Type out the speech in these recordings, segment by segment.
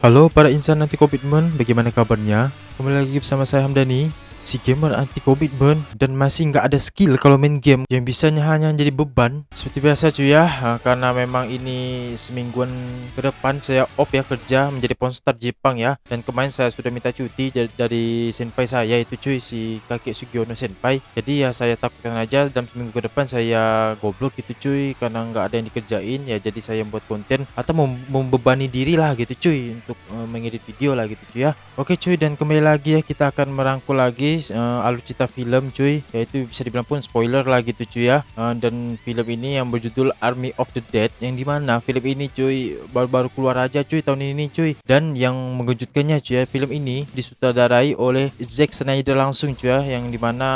Halo para insan anti komitmen, bagaimana kabarnya? Kembali lagi bersama saya Hamdani, si gamer anti komitmen dan masih nggak ada skill kalau main game yang bisanya hanya jadi beban. Seperti biasa cuy ya, karena memang ini semingguan ke depan saya off ya kerja menjadi pornstar Jepang ya. Dan kemarin saya sudah minta cuti dari senpai saya itu cuy, si kakek Sugiono senpai. Jadi ya saya takutkan aja dalam seminggu ke depan saya goblok gitu cuy, karena nggak ada yang dikerjain ya. Jadi saya membuat konten atau membebani diri lah gitu cuy untuk mengedit video lah gitu cuy ya. Oke cuy, dan kembali lagi ya, kita akan merangkul lagi alucita film cuy, yaitu bisa dibilang pun spoiler lah gitu cuy ya. Dan film ini yang berjudul Army of the Dead, yang dimana film ini cuy baru-baru keluar aja cuy tahun ini cuy. Dan yang mengejutkannya cuy ya, film ini disutradarai oleh Zack Snyder langsung cuy ya, yang dimana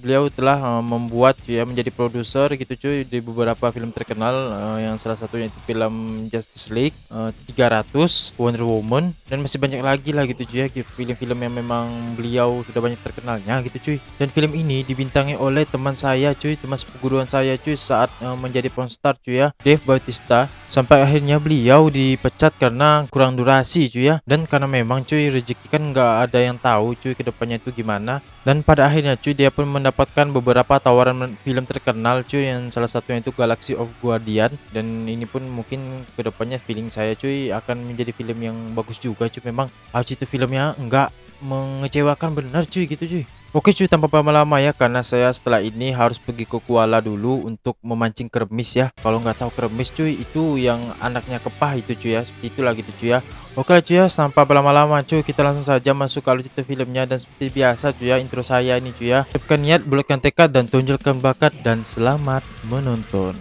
beliau telah membuat cuy ya, menjadi produser gitu cuy di beberapa film terkenal, yang salah satunya itu film Justice League, 300, Wonder Woman, dan masih banyak lagi lah gitu cuy ya, film-film yang memang beliau sudah banyak terkenalnya gitu cuy. Dan film ini dibintangi oleh teman saya cuy, teman seperguruan saya cuy saat menjadi pornstar cuy ya, Dave Bautista. Sampai akhirnya beliau dipecat karena kurang durasi cuy ya. Dan karena memang cuy rezeki kan nggak ada yang tahu cuy kedepannya itu gimana. Dan pada akhirnya cuy dia pun mendapatkan beberapa tawaran film terkenal cuy, yang salah satunya itu Galaxy of Guardian. Dan ini pun mungkin kedepannya feeling saya cuy akan menjadi film yang bagus juga cuy. Memang harus itu filmnya nggak mengecewakan benar cuy gitu cuy. Oke cuy, tanpa lama-lama ya, karena saya setelah ini harus pergi ke Kuala dulu untuk memancing kermis ya. Kalau nggak tahu kermis cuy, itu yang anaknya kepah itu cuy ya, seperti itulah gitu cuy ya. Oke lah cuy ya, tanpa berlama-lama cuy, kita langsung saja masuk ke alucita filmnya. Dan seperti biasa cuy ya, intro saya ini cuy ya, siapkan niat, bulatkan tekad, dan tonjolkan bakat, dan selamat menonton.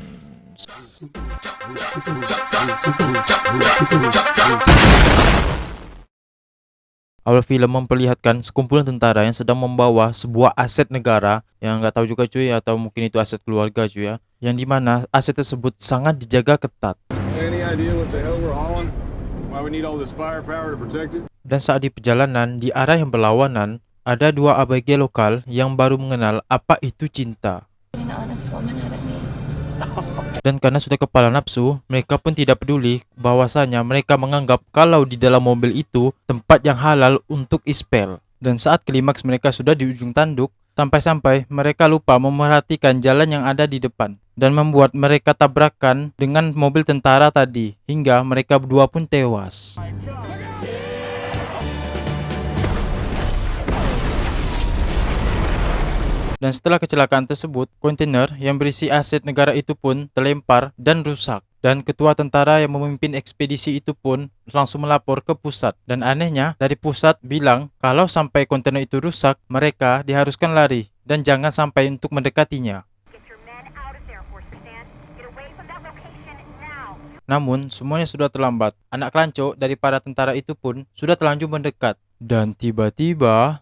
Awal film memperlihatkan sekumpulan tentara yang sedang membawa sebuah aset negara, yang nggak tahu juga cuy, atau mungkin itu aset keluarga cuy ya, yang dimana aset tersebut sangat dijaga ketat. Dan saat di perjalanan di arah yang berlawanan, ada dua ABG lokal yang baru mengenal apa itu cinta. Dan karena sudah kepala nafsu, mereka pun tidak peduli bahwasanya mereka menganggap kalau di dalam mobil itu tempat yang halal untuk ispel. Dan saat klimaks mereka sudah di ujung tanduk, sampai-sampai mereka lupa memerhatikan jalan yang ada di depan. Dan membuat mereka tabrakan dengan mobil tentara tadi, hingga mereka berdua pun tewas. Dan setelah kecelakaan tersebut, kontainer yang berisi aset negara itu pun terlempar dan rusak. Dan ketua tentara yang memimpin ekspedisi itu pun langsung melapor ke pusat. Dan anehnya, dari pusat bilang kalau sampai kontainer itu rusak, mereka diharuskan lari dan jangan sampai untuk mendekatinya. Namun, semuanya sudah terlambat. Anak kelanco dari para tentara itu pun sudah terlanjur mendekat. Dan tiba-tiba,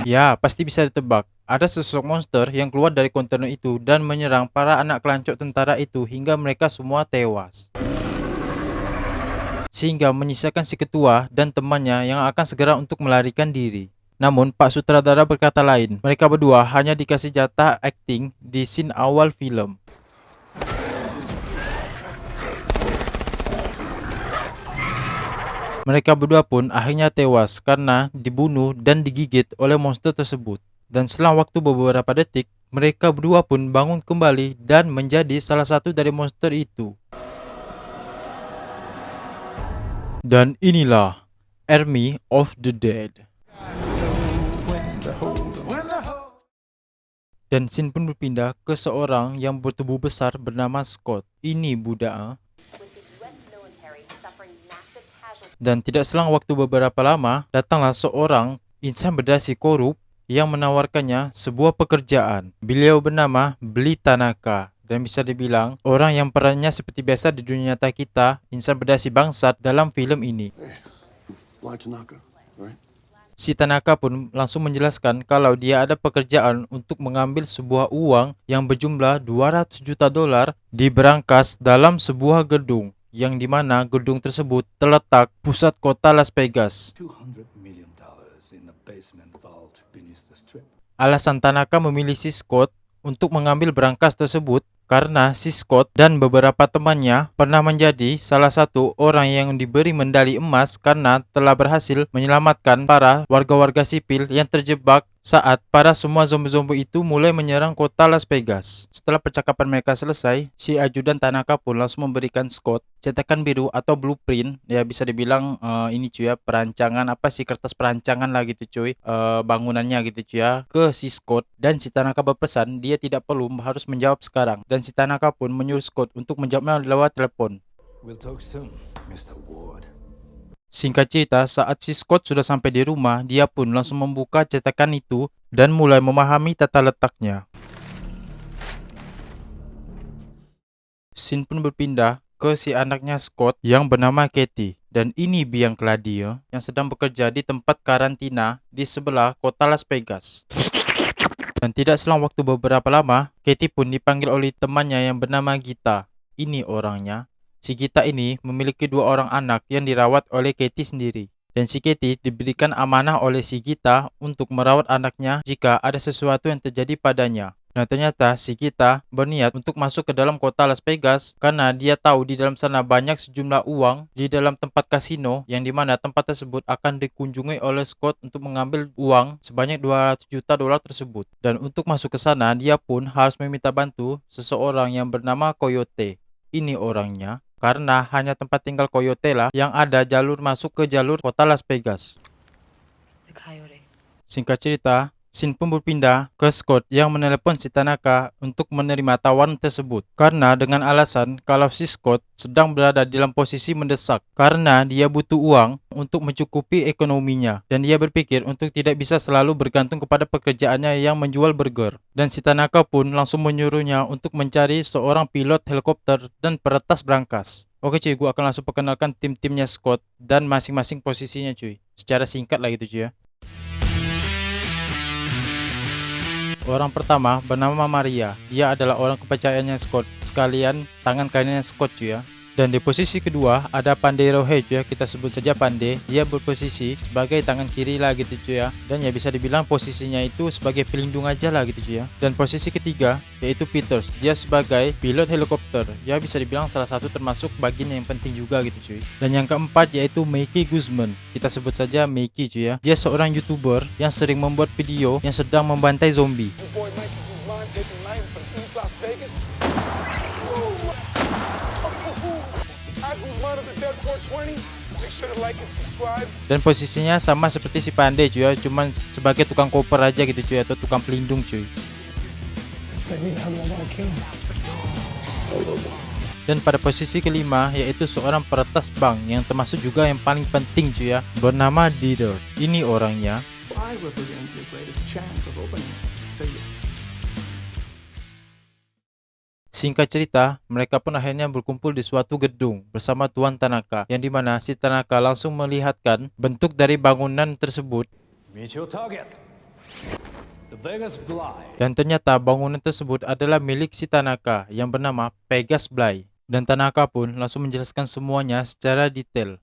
ya, pasti bisa ditebak. Ada sesosok monster yang keluar dari kontainer itu dan menyerang para anak kelancok tentara itu hingga mereka semua tewas. Sehingga menyisakan si ketua dan temannya yang akan segera untuk melarikan diri. Namun Pak Sutradara berkata lain, mereka berdua hanya dikasih jatah acting di scene awal film. Mereka berdua pun akhirnya tewas karena dibunuh dan digigit oleh monster tersebut. Dan setelah waktu beberapa detik, mereka berdua pun bangun kembali dan menjadi salah satu dari monster itu. Dan inilah Army of the Dead. Dan scene pun berpindah ke seorang yang bertubuh besar bernama Scott. Ini budak. Dan tidak selang waktu beberapa lama, datanglah seorang insan berdasi korup yang menawarkannya sebuah pekerjaan. Beliau bernama Bli Tanaka, dan bisa dibilang orang yang perannya seperti biasa di dunia nyata kita, insan berdasi bangsat dalam film ini. Si Tanaka pun langsung menjelaskan kalau dia ada pekerjaan untuk mengambil sebuah uang yang berjumlah 200 juta dolar di berangkas dalam sebuah gedung, yang dimana gedung tersebut terletak pusat kota Las Vegas. Alasan Tanaka memilih si Scott untuk mengambil berangkas tersebut karena si Scott dan beberapa temannya pernah menjadi salah satu orang yang diberi medali emas karena telah berhasil menyelamatkan para warga-warga sipil yang terjebak saat para semua zombie-zombie itu mulai menyerang kota Las Vegas. Setelah percakapan mereka selesai, si ajudan Tanaka pun langsung memberikan Scott cetakan biru atau blueprint, ya bisa dibilang ini cuy ya, perancangan apa sih, kertas perancangan lah gitu cuy, bangunannya gitu cuy ya, ke si Scott. Dan si Tanaka berpesan dia tidak perlu harus menjawab sekarang, dan si Tanaka pun menyuruh Scott untuk menjawabnya lewat telepon. We'll talk soon, Mr. Ward. Singkat cerita, saat si Scott sudah sampai di rumah, dia pun langsung membuka cetakan itu dan mulai memahami tata letaknya. Scene pun berpindah ke si anaknya Scott yang bernama Katie. Dan ini biang keladi ya, yang sedang bekerja di tempat karantina di sebelah kota Las Vegas. Dan tidak selang waktu beberapa lama, Katie pun dipanggil oleh temannya yang bernama Gita. Ini orangnya. Si Gita ini memiliki 2 orang anak yang dirawat oleh Katie sendiri. Dan si Katie diberikan amanah oleh si Gita untuk merawat anaknya jika ada sesuatu yang terjadi padanya. Nah ternyata si Gita berniat untuk masuk ke dalam kota Las Vegas karena dia tahu di dalam sana banyak sejumlah uang di dalam tempat kasino, yang dimana tempat tersebut akan dikunjungi oleh Scott untuk mengambil uang sebanyak 200 juta dolar tersebut. Dan untuk masuk ke sana dia pun harus meminta bantu seseorang yang bernama Coyote. Ini orangnya, karena hanya tempat tinggal Coyote lah yang ada jalur masuk ke jalur kota Las Vegas. The coyote. Singkat cerita, scene pun berpindah ke Scott yang menelepon si Tanaka untuk menerima tawaran tersebut. Karena dengan alasan kalau si Scott sedang berada dalam posisi mendesak karena dia butuh uang untuk mencukupi ekonominya. Dan dia berpikir untuk tidak bisa selalu bergantung kepada pekerjaannya yang menjual burger. Dan si Tanaka pun langsung menyuruhnya untuk mencari seorang pilot helikopter dan peretas brankas. Oke cuy, gue akan langsung perkenalkan tim-timnya Scott dan masing-masing posisinya cuy. Secara singkat lah gitu cuy ya. Orang pertama bernama Maria. Dia adalah orang kepercayaannya Scott, sekalian tangan kanannya Scott cuy ya. Dan di posisi kedua ada Pandey Rohe cuy ya, kita sebut saja Pandey. Dia berposisi sebagai tangan kiri lah gitu cuy ya. Dan ya bisa dibilang posisinya itu sebagai pelindung aja lah gitu cuy ya. Dan posisi ketiga yaitu Peters. Dia sebagai pilot helikopter. Ya bisa dibilang salah satu termasuk bagian yang penting juga gitu cuy. Dan yang keempat yaitu Mickey Guzman. Kita sebut saja Mickey cuy ya. Dia seorang YouTuber yang sering membuat video yang sedang membantai zombie. Dan posisinya sama seperti si Pandey cuy ya, cuman sebagai tukang koper aja gitu cuy, atau tukang pelindung cuy. Dan pada posisi kelima yaitu seorang peretas bank yang termasuk juga yang paling penting cuy ya, bernama Dieter. Ini orangnya. Singkat cerita, mereka pun akhirnya berkumpul di suatu gedung bersama Tuan Tanaka, yang dimana si Tanaka langsung melihatkan bentuk dari bangunan tersebut. Meet your target. The Vegas Bly. Dan ternyata bangunan tersebut adalah milik si Tanaka yang bernama Vegas Bly. Dan Tanaka pun langsung menjelaskan semuanya secara detail.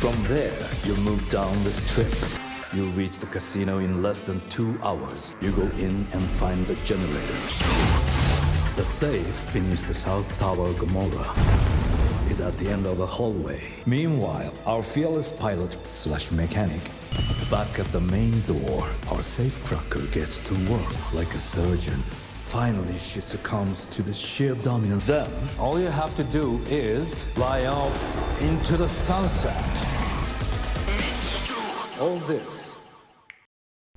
From there, you move down the strip. You reach the casino in less than 2 hours. You go in and find the generators. The safe beneath the South Tower Gomorrah is at the end of the hallway. Meanwhile, our fearless pilot / mechanic back at the main door, our safecracker gets to work like a surgeon. Finally, she succumbs to the sheer dominance. Then, all you have to do is fly off into the sunset. All this.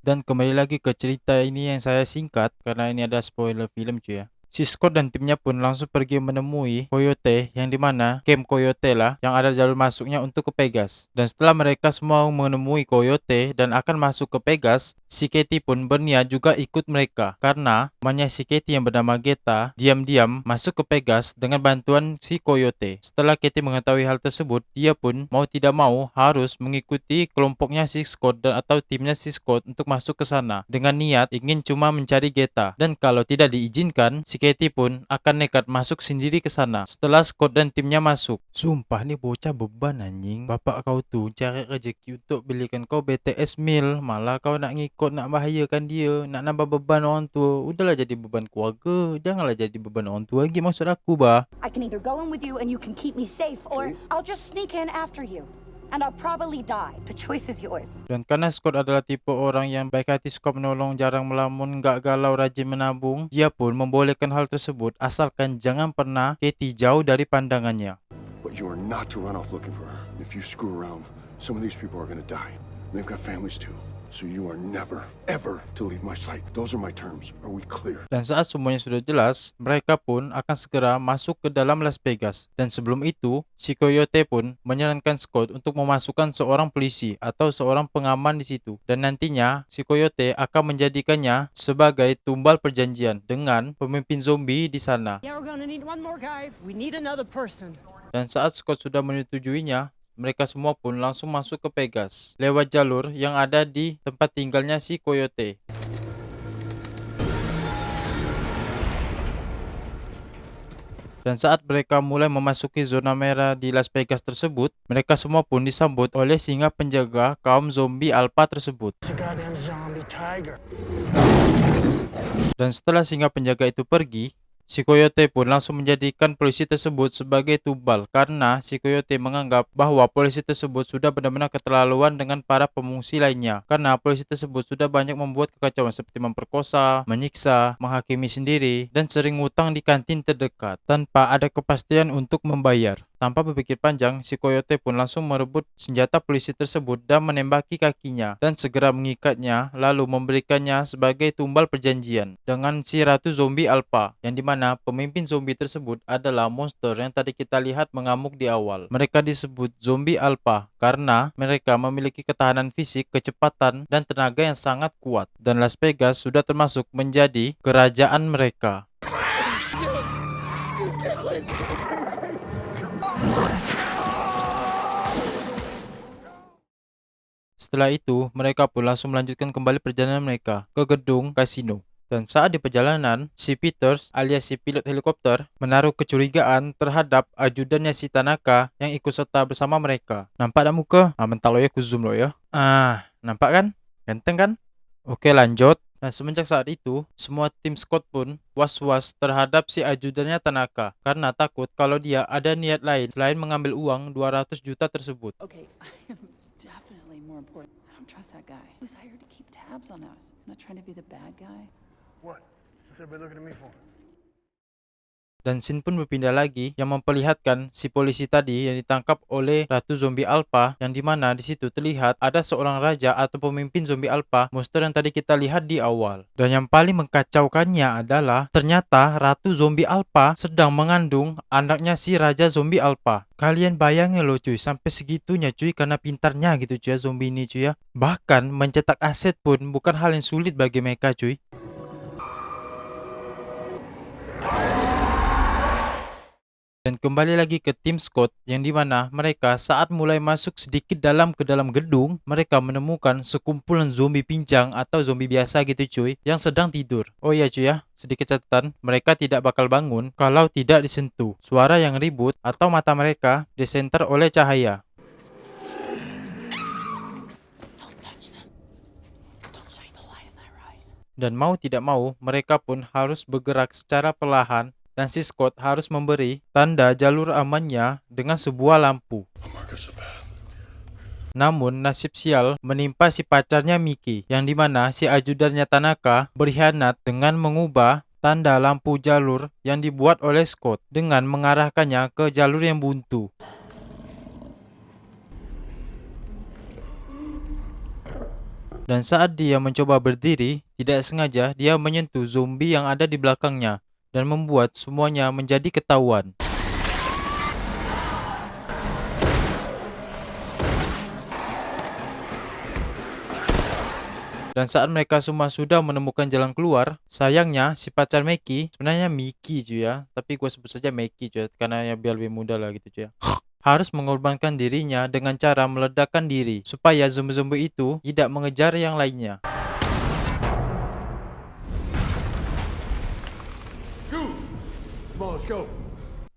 Dan kembali lagi ke cerita ini yang saya singkat karena ini ada spoiler film cuy ya. Si Scott dan timnya pun langsung pergi menemui Coyote, yang dimana camp Coyote lah yang ada jalur masuknya untuk ke Vegas. Dan setelah mereka semua menemui Coyote dan akan masuk ke Vegas, si Katie pun berniat juga ikut mereka karena temannya si Katie yang bernama Geta diam-diam masuk ke Vegas dengan bantuan si Coyote. Setelah Katie mengetahui hal tersebut, dia pun mau tidak mau harus mengikuti kelompoknya si Scott dan atau timnya si Scott untuk masuk ke sana dengan niat ingin cuma mencari Geta. Dan kalau tidak diizinkan, si Katie pun akan nekat masuk sendiri ke sana setelah Scott dan timnya masuk. Sumpah nih bocah beban anjing. Bapak kau tuh cari rezeki untuk belikan kau BTS meal, malah kau nak ngikut, nak bahayakan dia, nak nambah beban orang tua. Udahlah jadi beban keluarga, janganlah jadi beban orang tua lagi maksud aku bah. I can either go in with you and you can keep me safe, or I'll just sneak in after you. And I'll probably die. The choice is yours. Dan karena Scott adalah tipe orang yang baik hati, suka menolong, jarang melamun, gak galau, rajin menabung, dia pun membolehkan hal tersebut asalkan jangan pernah Katie jauh dari pandangannya. But you are not to run off looking for her. If you screw around, some of these people are gonna die. They've got families too. So you are never, ever to leave my sight. Those are my terms. Are we clear? Dan saat semuanya sudah jelas, mereka pun akan segera masuk ke dalam Las Vegas. Dan sebelum itu, si Coyote pun menyarankan Scott untuk memasukkan seorang polisi atau seorang pengaman di situ. Dan nantinya, si Coyote akan menjadikannya sebagai tumbal perjanjian dengan pemimpin zombie di sana. Yeah, we're gonna need one more guy. We need another person. Dan saat Scott sudah menyetujuinya, mereka semua pun langsung masuk ke Vegas lewat jalur yang ada di tempat tinggalnya si Coyote. Dan saat mereka mulai memasuki zona merah di Las Vegas tersebut, mereka semua pun disambut oleh singa penjaga kaum zombie alpha tersebut. It's a goddamn zombie tiger. Dan setelah singa penjaga itu pergi, si Coyote pun langsung menjadikan polisi tersebut sebagai tumbal karena si Coyote menganggap bahwa polisi tersebut sudah benar-benar keterlaluan dengan para pengungsi lainnya. Karena polisi tersebut sudah banyak membuat kekacauan seperti memperkosa, menyiksa, menghakimi sendiri, dan sering ngutang di kantin terdekat tanpa ada kepastian untuk membayar. Tanpa berpikir panjang, si Coyote pun langsung merebut senjata polisi tersebut dan menembaki kakinya dan segera mengikatnya lalu memberikannya sebagai tumbal perjanjian dengan si Ratu Zombie Alpha, yang dimana pemimpin zombie tersebut adalah monster yang tadi kita lihat mengamuk di awal. Mereka disebut Zombie Alpha karena mereka memiliki ketahanan fisik, kecepatan, dan tenaga yang sangat kuat. Dan Las Vegas sudah termasuk menjadi kerajaan mereka. Setelah itu, mereka pun langsung melanjutkan kembali perjalanan mereka ke gedung kasino. Dan saat di perjalanan, si Peters alias si pilot helikopter menaruh kecurigaan terhadap ajudannya si Tanaka yang ikut serta bersama mereka. Nampak tak muka? Mental lo ya, ku zoom lo ya. Nampak kan? Ganteng kan? Oke, lanjut. Nah, semenjak saat itu, semua tim Scott pun was-was terhadap si ajudannya Tanaka karena takut kalau dia ada niat lain selain mengambil uang 200 juta tersebut. Okay, I am definitely more important. I don't trust that guy. He was hired to keep tabs on us. I'm not trying to be the bad guy. What? What's everybody looking at me for? Dan scene pun berpindah lagi yang memperlihatkan si polisi tadi yang ditangkap oleh Ratu Zombie Alpha, yang dimana di situ terlihat ada seorang raja atau pemimpin zombie alpha, monster yang tadi kita lihat di awal. Dan yang paling mengkacaukannya adalah ternyata Ratu Zombie Alpha sedang mengandung anaknya si Raja Zombie Alpha. Kalian bayangin loh cuy, sampai segitunya cuy karena pintarnya gitu cuy ya zombie ini cuy ya. Bahkan mencetak aset pun bukan hal yang sulit bagi mereka cuy. Dan kembali lagi ke tim Scott yang dimana mereka saat mulai masuk sedikit ke dalam gedung, mereka menemukan sekumpulan zombie pincang atau zombie biasa gitu cuy yang sedang tidur. Oh iya cuy ya, sedikit catatan, mereka tidak bakal bangun kalau tidak disentuh. Suara yang ribut atau mata mereka disenter oleh cahaya. Dan mau tidak mau, mereka pun harus bergerak secara perlahan. Dan si Scott harus memberi tanda jalur amannya dengan sebuah lampu. Namun nasib sial menimpa si pacarnya Mickey, yang dimana si ajudannya Tanaka berkhianat dengan mengubah tanda lampu jalur yang dibuat oleh Scott dengan mengarahkannya ke jalur yang buntu. Dan saat dia mencoba berdiri, tidak sengaja dia menyentuh zombie yang ada di belakangnya dan membuat semuanya menjadi ketahuan. Dan saat mereka semua sudah menemukan jalan keluar, sayangnya si pacar Mickey, sebenarnya Mickey cuy ya, tapi gue sebut saja Mickey cuy karena ya biar lebih mudah lah gitu cuy ya, harus mengorbankan dirinya dengan cara meledakkan diri supaya zombie-zombie itu tidak mengejar yang lainnya. Let's go.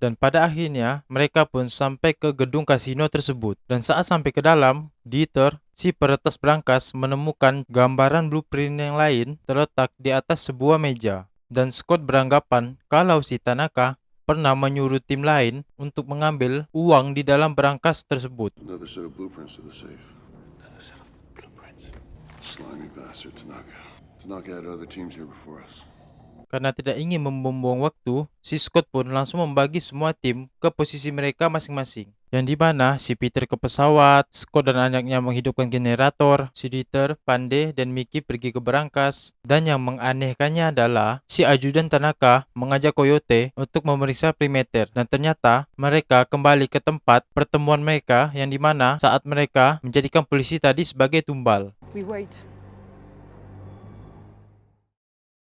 Dan pada akhirnya, mereka pun sampai ke gedung kasino tersebut. Dan saat sampai ke dalam, Dieter, si peretas berangkas, menemukan gambaran blueprint yang lain terletak di atas sebuah meja. Dan Scott beranggapan kalau si Tanaka pernah menyuruh tim lain untuk mengambil uang di dalam berangkas tersebut. Another set of blueprints to the safe. Another set of blueprints. Slimy bastard Tanaka. Tanaka had other teams here before us. Karena tidak ingin membuang waktu, si Scott pun langsung membagi semua tim ke posisi mereka masing-masing. Yang dimana si Peter ke pesawat, Scott dan anaknya menghidupkan generator, si Dieter, Pandey, dan Mickey pergi ke berangkas. Dan yang menganehkannya adalah si ajudan Tanaka mengajak Coyote untuk memeriksa perimeter. Dan ternyata mereka kembali ke tempat pertemuan mereka yang dimana saat mereka menjadikan polisi tadi sebagai tumbal. We wait.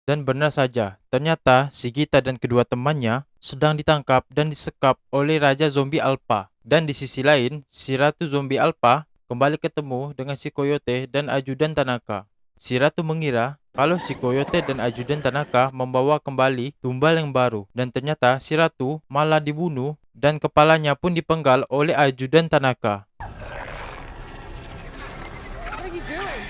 Dan benar saja, ternyata si Gita dan kedua temannya sedang ditangkap dan disekap oleh Raja Zombie Alpha. Dan di sisi lain, si Ratu Zombie Alpha kembali ketemu dengan si Coyote dan ajudan Tanaka. Si Ratu mengira kalau si Coyote dan ajudan Tanaka membawa kembali tumbal yang baru. Dan ternyata si Ratu malah dibunuh dan kepalanya pun dipenggal oleh ajudan Tanaka. What are you doing?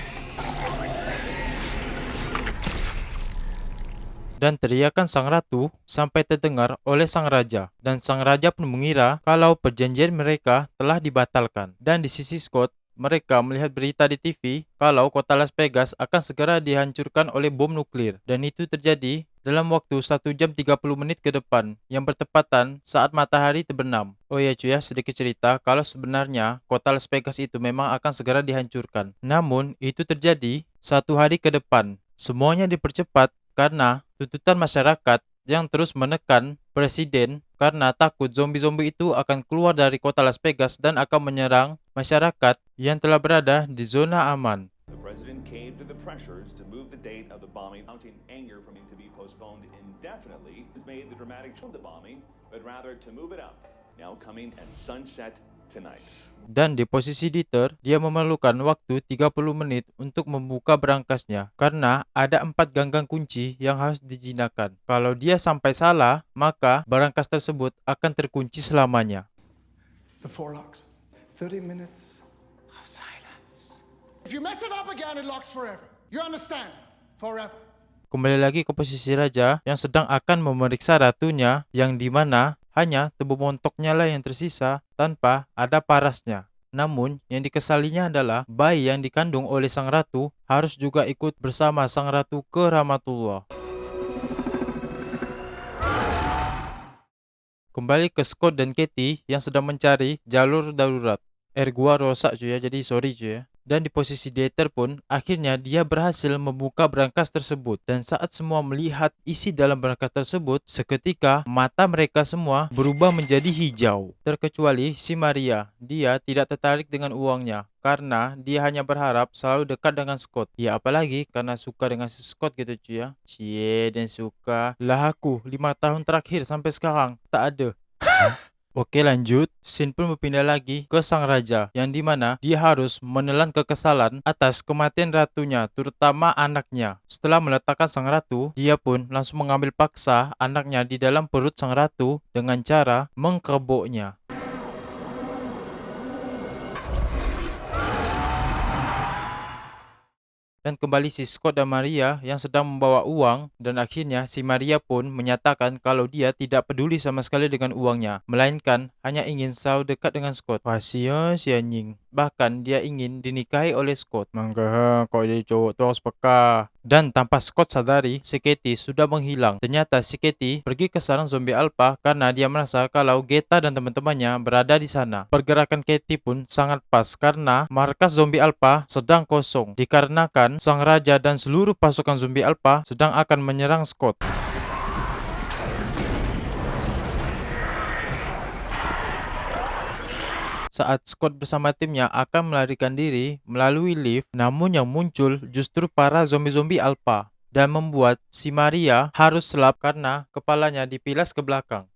Dan teriakan sang ratu sampai terdengar oleh sang raja. Dan sang raja pun mengira kalau perjanjian mereka telah dibatalkan. Dan di sisi Scott, mereka melihat berita di TV kalau kota Las Vegas akan segera dihancurkan oleh bom nuklir. Dan itu terjadi dalam waktu 1 jam 30 menit ke depan yang bertepatan saat matahari terbenam. Oh ya cuy ya, sedikit cerita kalau sebenarnya kota Las Vegas itu memang akan segera dihancurkan. Namun itu terjadi 1 hari ke depan. Semuanya dipercepat karena tuntutan masyarakat yang terus menekan presiden karena takut zombie-zombie itu akan keluar dari kota Las Vegas dan akan menyerang masyarakat yang telah berada di zona aman. The president caved to the pressures to move the date of the bombing, mounting anger from it to be postponed indefinitely, has made the dramatic show of the bombing, but rather to move it up, now coming at sunset tonight. Dan di posisi Dieter, dia memerlukan waktu 30 menit untuk membuka berangkasnya karena ada 4 ganggang kunci yang harus dijinakan. Kalau dia sampai salah, maka berangkas tersebut akan terkunci selamanya. The 4 locks. 30 minutes of silence. If you mess it up again, it locks forever. You understand? Forever. Kembali lagi ke posisi raja yang sedang akan memeriksa ratunya yang dimana hanya tubuh montoknya lah yang tersisa tanpa ada parasnya. Namun yang dikesalinya adalah bayi yang dikandung oleh sang ratu harus juga ikut bersama sang ratu ke Ramatullah. Kembali ke Scott dan Katie yang sedang mencari jalur darurat. Gua rosak cuy ya, jadi sorry cuy ya. Dan di posisi Dieter pun, akhirnya dia berhasil membuka berangkas tersebut. Dan saat semua melihat isi dalam berangkas tersebut, seketika mata mereka semua berubah menjadi hijau. Terkecuali si Maria, dia tidak tertarik dengan uangnya. Karena dia hanya berharap selalu dekat dengan Scott. Ya apalagi karena suka dengan si Scott gitu cuy ya. Cie dan suka. Lah aku 5 tahun terakhir sampai sekarang tak ada. Oke lanjut, scene pun berpindah lagi ke sang raja yang dimana dia harus menelan kekesalan atas kematian ratunya, terutama anaknya. Setelah meletakkan sang ratu, dia pun langsung mengambil paksa anaknya di dalam perut sang ratu dengan cara mengkerboknya. Dan kembali si Scott dan Maria yang sedang membawa uang dan akhirnya si Maria pun menyatakan kalau dia tidak peduli sama sekali dengan uangnya, melainkan hanya ingin selalu dekat dengan Scott. Kasihan si anjing. Bahkan dia ingin dinikahi oleh Scott. Mangga kok jadi cowok tuh harus peka. Dan tanpa Scott sadari, si Katie sudah menghilang. Ternyata si Katie pergi ke sarang zombie alpha karena dia merasa kalau Geta dan teman-temannya berada di sana. Pergerakan Katie pun sangat pas karena markas zombie alpha sedang kosong. Dikarenakan sang raja dan seluruh pasukan zombie alpha sedang akan menyerang Scott. Saat Scott bersama timnya akan melarikan diri melalui lift, namun yang muncul justru para zombie-zombie alpha dan membuat si Maria harus selap karena kepalanya dipilas ke belakang.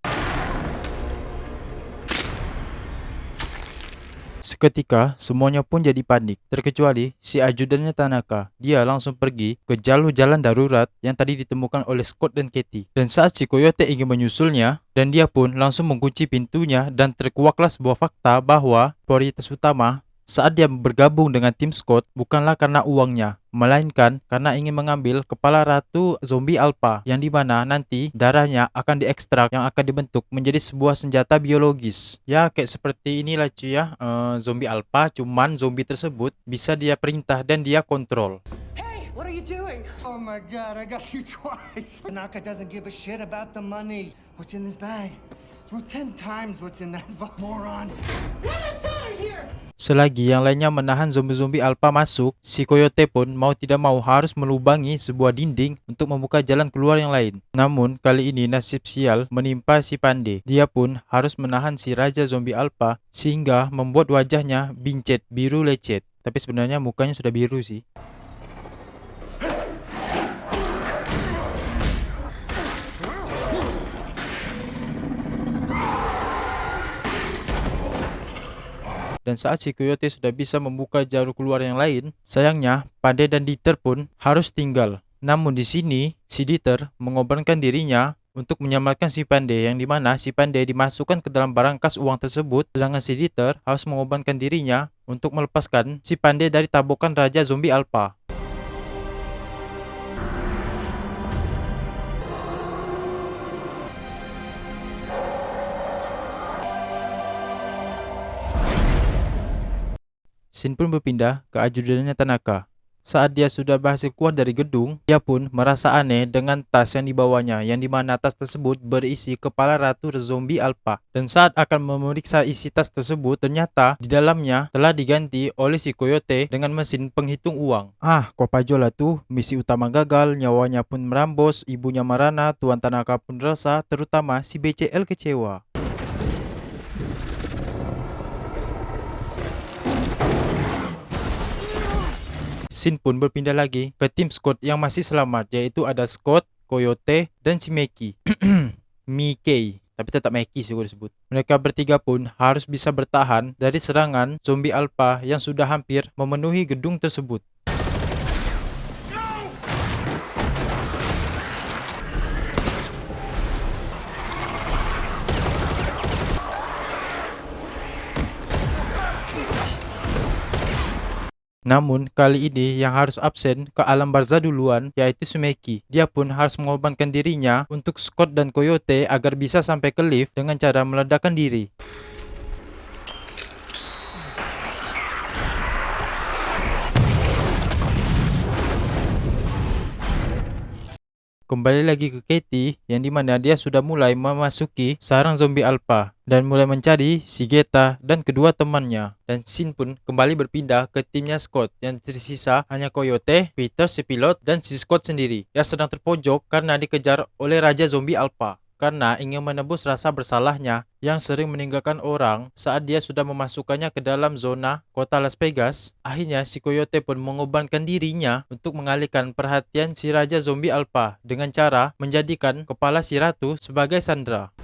Seketika, semuanya pun jadi panik, terkecuali si ajudannya Tanaka. Dia langsung pergi ke jalur jalan darurat yang tadi ditemukan oleh Scott dan Katie. Dan saat si Coyote ingin menyusulnya, dan dia pun langsung mengunci pintunya dan terkuaklah sebuah fakta bahwa prioritas utama saat dia bergabung dengan tim Scott bukanlah karena uangnya, melainkan karena ingin mengambil kepala ratu zombie alpha yang dimana nanti darahnya akan diekstrak yang akan dibentuk menjadi sebuah senjata biologis. Ya kayak seperti inilah cuy ya, zombie alpha, cuman zombie tersebut bisa dia perintah dan dia kontrol. Hey, what are you doing? Oh my god, I got you twice. Tanaka doesn't give a shit about the money. What's in this bag? It's worth 10 times what's in that moron. Get us out of here! Selagi yang lainnya menahan zombie-zombie alpha masuk, si Coyote pun mau tidak mau harus melubangi sebuah dinding untuk membuka jalan keluar yang lain. Namun, kali ini nasib sial menimpa si Pande. Dia pun harus menahan si Raja Zombie Alpha sehingga membuat wajahnya bincet biru lecet. Tapi sebenarnya mukanya sudah biru sih. Dan saat si Coyote sudah bisa membuka jalur keluar yang lain, sayangnya Pande dan Dieter pun harus tinggal. Namun di sini, si Dieter mengorbankan dirinya untuk menyelamatkan si Pande, yang dimana si Pande dimasukkan ke dalam barangkas uang tersebut, sedangkan si Dieter harus mengorbankan dirinya untuk melepaskan si Pande dari tabokan Raja Zombie Alpha. Scene pun berpindah ke ajudannya Tanaka. Saat dia sudah berhasil keluar dari gedung, dia pun merasa aneh dengan tas yang dibawanya, yang dimana tas tersebut berisi kepala ratu zombie alpha. Dan saat akan memeriksa isi tas tersebut, ternyata di dalamnya telah diganti oleh si Coyote dengan mesin penghitung uang. Kopajol lah tuh, misi utama gagal, nyawanya pun merambos, ibunya Marana, Tuan Tanaka pun resah, terutama si BCL kecewa. Scene pun berpindah lagi ke tim Scott yang masih selamat, yaitu ada Scott, Coyote, dan si Meki. Mickey, tapi tetap Meki sih gue disebut. Mereka bertiga pun harus bisa bertahan dari serangan zombie alpha yang sudah hampir memenuhi gedung tersebut. Namun, kali ini yang harus absen ke alam barzah duluan, yaitu Sumeki. Dia pun harus mengorbankan dirinya untuk Scott dan Coyote agar bisa sampai ke lift dengan cara meledakkan diri. Kembali lagi ke Katie, yang dimana dia sudah mulai memasuki sarang zombie alpha dan mulai mencari Shigeta dan kedua temannya. Dan scene pun kembali berpindah ke timnya Scott, yang tersisa hanya Coyote, Peter si pilot, dan si Scott sendiri yang sedang terpojok karena dikejar oleh Raja Zombie Alpha. Karena ingin menebus rasa bersalahnya yang sering meninggalkan orang saat dia sudah memasukkannya ke dalam zona kota Las Vegas, akhirnya si Coyote pun mengorbankan dirinya untuk mengalihkan perhatian si Raja Zombie Alpha dengan cara menjadikan kepala si Ratu sebagai sandera.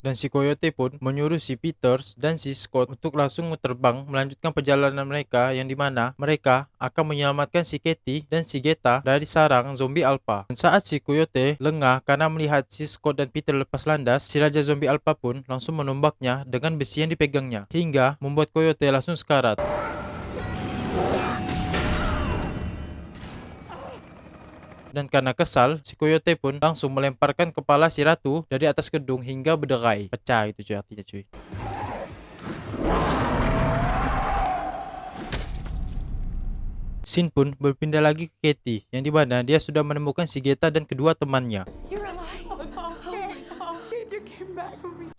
Dan si Coyote pun menyuruh si Peters dan si Scott untuk langsung terbang melanjutkan perjalanan mereka, yang dimana mereka akan menyelamatkan si Katie dan si Geta dari sarang zombie alpha. Dan saat si Coyote lengah karena melihat si Scott dan Peter lepas landas, si Raja Zombie Alpha pun langsung menombaknya dengan besi yang dipegangnya, hingga membuat Coyote langsung sekarat. Dan karena kesal, si Coyote pun langsung melemparkan kepala si Ratu dari atas gedung hingga berderai. Pecah itu cuy, artinya cuy. Scene pun berpindah lagi ke Katie, yang dimana dia sudah menemukan Shigeta dan kedua temannya.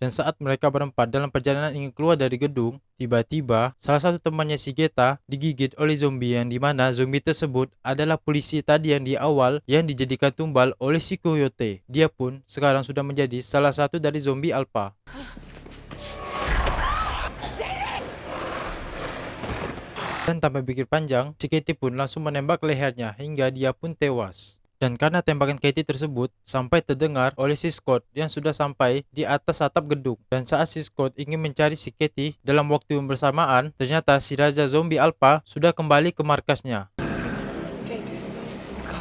Dan saat mereka berempat dalam perjalanan ingin keluar dari gedung, tiba-tiba salah satu temannya Shigeta digigit oleh zombie, yang dimana zombie tersebut adalah polisi tadi yang di awal yang dijadikan tumbal oleh si Coyote. Dia pun sekarang sudah menjadi salah satu dari zombie alpha. Dan tanpa pikir panjang, si Katie pun langsung menembak lehernya hingga dia pun tewas. Dan karena tembakan Katie tersebut sampai terdengar oleh si Scott yang sudah sampai di atas atap gedung. Dan saat si Scott ingin mencari si Katie dalam waktu yang bersamaan, ternyata si Raja Zombie Alpha sudah kembali ke markasnya. Kate, let's go.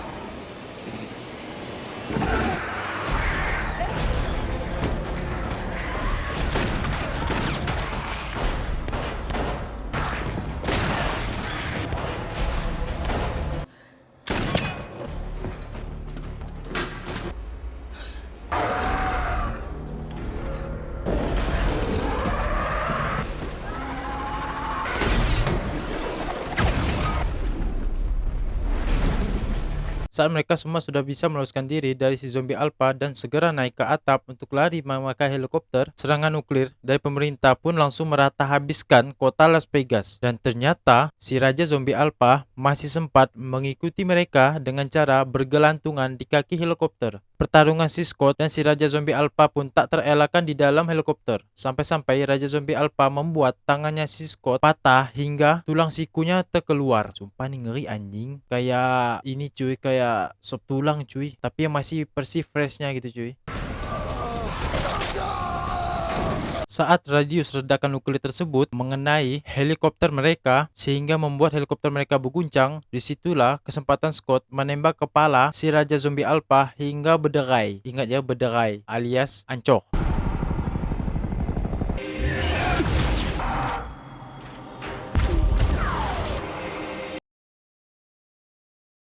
Saat mereka semua sudah bisa meloloskan diri dari si zombie alpha dan segera naik ke atap untuk lari memakai helikopter, serangan nuklir dari pemerintah pun langsung merata habiskan kota Las Vegas. Dan ternyata si Raja Zombie Alpha masih sempat mengikuti mereka dengan cara bergelantungan di kaki helikopter. Pertarungan si Scott dan si Raja Zombie Alpha pun tak terelakkan di dalam helikopter. Sampai-sampai Raja Zombie Alpha membuat tangannya si Scott patah hingga tulang sikunya terkeluar. Sumpah nih ngeri anjing. Kayak ini cuy, kayak sop tulang cuy. Tapi yang masih persi freshnya gitu cuy. Saat radius ledakan nuklir tersebut mengenai helikopter mereka sehingga membuat helikopter mereka berguncang, disitulah kesempatan Scott menembak kepala si Raja Zombie Alpha hingga berderai. Ingat ya, berderai alias ancur.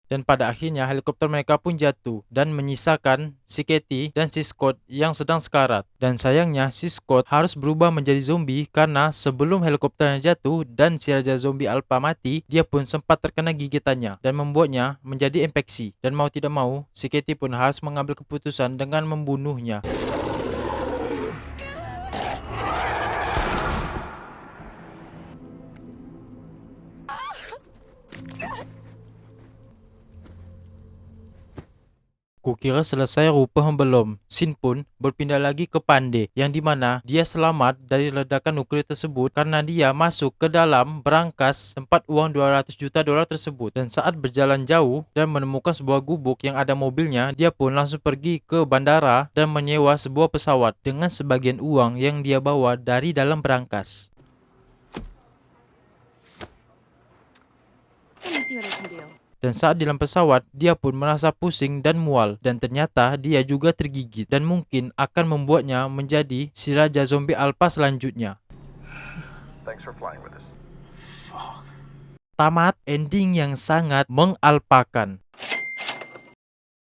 Dan pada akhirnya helikopter mereka pun jatuh dan menyisakan si Katie dan si Scott yang sedang sekarat. Dan sayangnya si Scott harus berubah menjadi zombie karena sebelum helikopternya jatuh dan si Raja Zombie Alpha mati, dia pun sempat terkena gigitannya dan membuatnya menjadi infeksi. Dan mau tidak mau, si Katie pun harus mengambil keputusan dengan membunuhnya. Kukira selesai, rupanya belum. Scene pun berpindah lagi ke Pandey, yang dimana dia selamat dari ledakan nuklir tersebut karena dia masuk ke dalam berangkas tempat uang 200 juta dolar tersebut. Dan saat berjalan jauh dan menemukan sebuah gubuk yang ada mobilnya, dia pun langsung pergi ke bandara dan menyewa sebuah pesawat dengan sebagian uang yang dia bawa dari dalam berangkas. Let me see what I can do. Dan saat di dalam pesawat, dia pun merasa pusing dan mual. Dan ternyata dia juga tergigit. Dan mungkin akan membuatnya menjadi si Raja Zombie Alpha selanjutnya. Thanks for flying with us. Tamat ending yang sangat mengalpakan.